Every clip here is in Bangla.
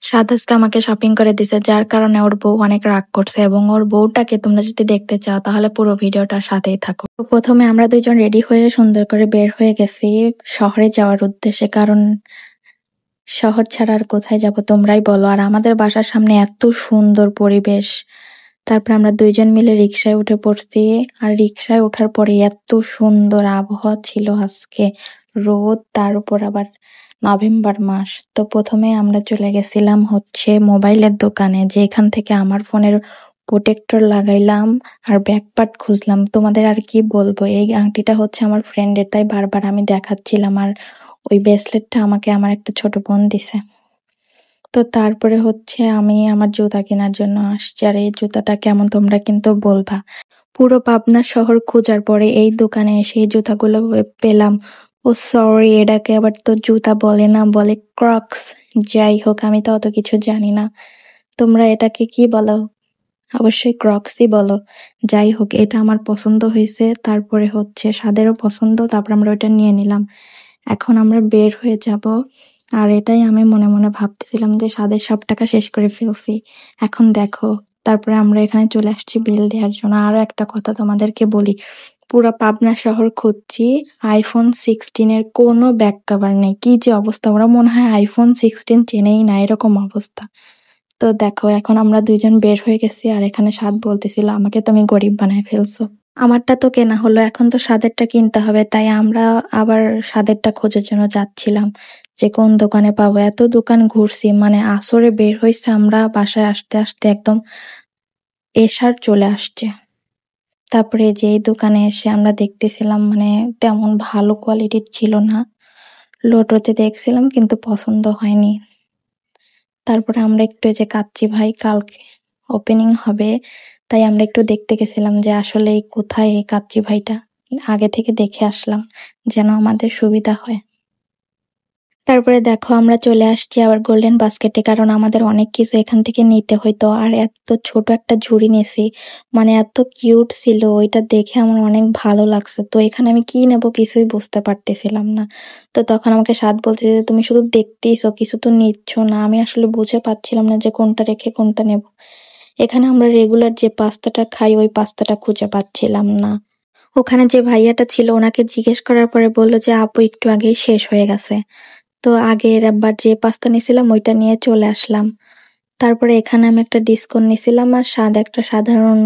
সাদ আজকে আমাকে শপিং করে দিছে, যার কারণে ওর বউ অনেক রাগ করছে এবং ওর বউটাকে তোমরা যদি দেখতে চাও তাহলে পুরো ভিডিওটার সাথেই থাকো। তো প্রথমে আমরা দুইজন রেডি হয়ে সুন্দর করে বের হয়ে গেছি শহরে যাওয়ার উদ্দেশ্যে, কারণ শহর ছাড়া আর কোথায় যাব তোমরাই বলো। আর আমাদের বাসার সামনে এত সুন্দর পরিবেশ। তারপর আমরা দুইজন মিলে রিক্সায় উঠে পড়ছি, আর রিক্সায় ওঠার পরে এত সুন্দর আবহাওয়া ছিল আজকে, রোদ, তার উপর আবার নভেম্বর মাস। তো প্রথমে আমরা চলে গেছিলাম হচ্ছে মোবাইলের দোকানে, যেখান থেকে আমার ফোনের প্রোটেক্টর লাগাইলাম আর ব্যাকপার্ট খুঁজলাম। তোমাদের আর কি বলবো, এই আংটিটা হচ্ছে আমার ফ্রেন্ডের, তাই বারবার আমি দেখাচ্ছিলাম। আর ওই ব্রেসলেটটা আমাকে আমার একটা ছোট বোন দিছে। তো তারপরে হচ্ছে আমি আমার জুতা কেনার জন্য আসছি, আর এই জুতাটা কেমন তোমরা কিন্তু বলবা। পুরো পাবনা শহর খোঁজার পরে এই দোকানে এসে এই জুতাগুলো পেলাম। ও সরি, এটাকে আবার তো জুতা বলে না, বলে ক্রক্স। যাই হোক, আমি তো অত কিছু জানি না, তোমরা এটাকে কি বলো? অবশ্যই ক্রক্সই বলো। যাই হোক, এটা আমার পছন্দ হয়েছে, তারপরে হচ্ছে সাদেরও পছন্দ, তারপর আমরা ওইটা নিয়ে নিলাম। এখন আমরা বের হয়ে যাব, আর এটাই আমি মনে মনে ভাবতেছিলাম যে সাদের সব টাকা শেষ করে ফেলছি। এখন দেখো, তারপরে আমরা এখানে চলে আসছি বিল দেওয়ার জন্য। আরো একটা কথা তোমাদেরকে বলি, পুরো পাবনা শহর খুঁজছি, আইফোন 16 এর কোনো ব্যাক কভার নেই। কি যে অবস্থা, ওরা মনে হয় আইফোন 16 চেনেই না, এরকম অবস্থা। তো দেখো, এখন আমরা দুইজন বের হয়ে গেছি, আর এখানে সাদ বলতেছিল আমাকে তুমি গরিব বানায় ফেলছো। আমারটা তো কেনা হলো, এখন তো সাদেরটা কিনতে হবে, তাই আমরা আবার সাদেরটা খোঁজার জন্য যাচ্ছিলাম যে কোন দোকানে পাবো। এত দোকান ঘুরছি, মানে আসরে বের হয়েছে, আমরা বাসায় আসতে আসতে একদম এশার চলে আসছে। তারপরে যে এই দোকানে এসে আমরা দেখতেছিলাম, মানে তেমন ভালো কোয়ালিটির ছিল না। লোটোতে দেখছিলাম কিন্তু পছন্দ হয়নি। তারপরে আমরা একটু এই যে কাচ্চি ভাই কালকে ওপেনিং হবে, তাই আমরা একটু দেখতে গেছিলাম যে আসলে কোথায় এই কাচ্চি ভাইটা, আগে থেকে দেখে আসলাম যেন আমাদের সুবিধা হয়। তারপরে দেখো, আমরা চলে আসছি আবার গোল্ডেন বাস্কেটে, কারণ আমাদের অনেক কিছু এখান থেকে নিতে হইতো। আর এত ছোট একটা ঝুড়ি নিয়েছি, মানে এত কিউট ছিল, ওইটা দেখে আমার অনেক ভালো লাগছে। তো এখানে আমি কি নেব কিছুই বুঝতে পারতেছিলাম না। তো তখন আমাকে সাদ বলছে যে তুমি শুধু দেখতেইছো, কিছু তো নিচ্ছ না। আমি আসলে বুঝে পাচ্ছিলাম না যে কোনটা রেখে কোনটা নেব। এখানে আমরা রেগুলার যে পাস্তাটা খাই ওই পাস্তাটা খুঁজে পাচ্ছিলাম না। ওখানে যে ভাইয়াটা ছিল ওনাকে জিজ্ঞেস করার পরে বললো যে আপু একটু আগেই শেষ হয়ে গেছে। তো আগের একবার যে পাস্তা নিয়েছিলাম ওইটা নিয়ে চলে আসলাম। তারপরে এখানে আমি একটা ডিসকোন নিয়েছিলাম, আর একটা সাধারণ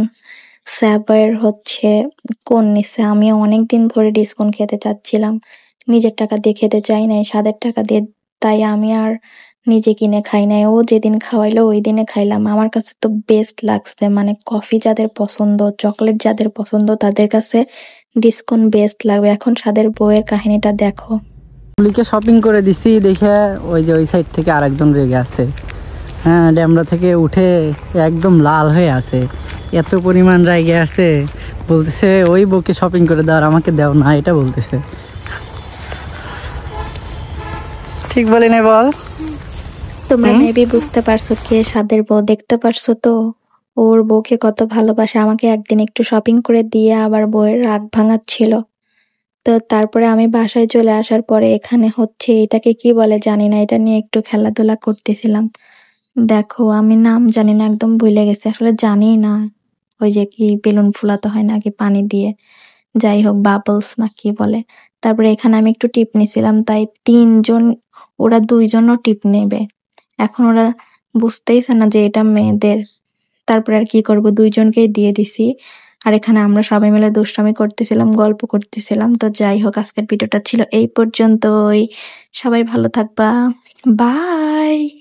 স্যাবয়ের হচ্ছে কোন নিছে। আমি অনেকদিন ধরে ডিসকোন খেতে চাচ্ছিলাম, নিজের টাকা দিয়ে খেতে চাই নাই, সাদের টাকা দিয়ে, তাই আমি আর নিজে কিনে খাই নাই। ও যেদিন খাওয়াইলো ওই দিনে খাইলাম। আমার কাছে তো বেস্ট লাগছে, মানে কফি যাদের পছন্দ, চকলেট যাদের পছন্দ, তাদের কাছে ডিসকোন বেস্ট লাগবে। এখন সাদের বউয়ের কাহিনীটা দেখো। পুলিকে শপিং করে দিছি দেখে ওই যে ওই সাইড থেকে আরেকজন রেগে আছে। হ্যাঁ, ড্যামরা থেকে উঠে একদম লাল হয়ে আছে, এত পরিমাণ রেগে আছে, বলতেছে ওই বউকে শপিং করে দাও, আমাকে দাও না, এটা বলতেছে। ঠিক বলি না বল? তোমরা মেবি বুঝতে পারছো কে সাদের বউ, দেখতে পারছো তো ওর বউকে কত ভালোবাসে। আমাকে একদিন একটু শপিং করে দিয়ে আবার বউয়ের রাগ ভাঙাচ্ছিল। তো তারপরে আমি বাসায় চলে আসার পরে এখানে হচ্ছে এটাকে কি বলে জানি না, এটা নিয়ে একটু খেলাধুলা করতেছিলাম। দেখো, আমি নাম জানি না, একদম ভুলে গেছি, আসলে জানি না। ওই যে কি বেলুন ফুলাতে হয় নাকি পানি দিয়ে, যাই হোক বাবলস না কি বলে। তারপরে এখানে আমি একটু টিপ নিছিলাম, তাই তিনজন, ওরা দুইজনও টিপ নেবে। এখন ওরা বুঝতেইছে না যে এটা মেয়েদের। তারপরে আর কি করব, দুইজনকেই দিয়ে দিছি। আর এখানে আমরা সবাই মিলে দুষ্টামি করতেছিলাম, গল্প করতেছিলাম। তো যাই হোক, আজকের ভিডিওটা ছিল এই পর্যন্তই। সবাই ভালো থাকবা, বাই।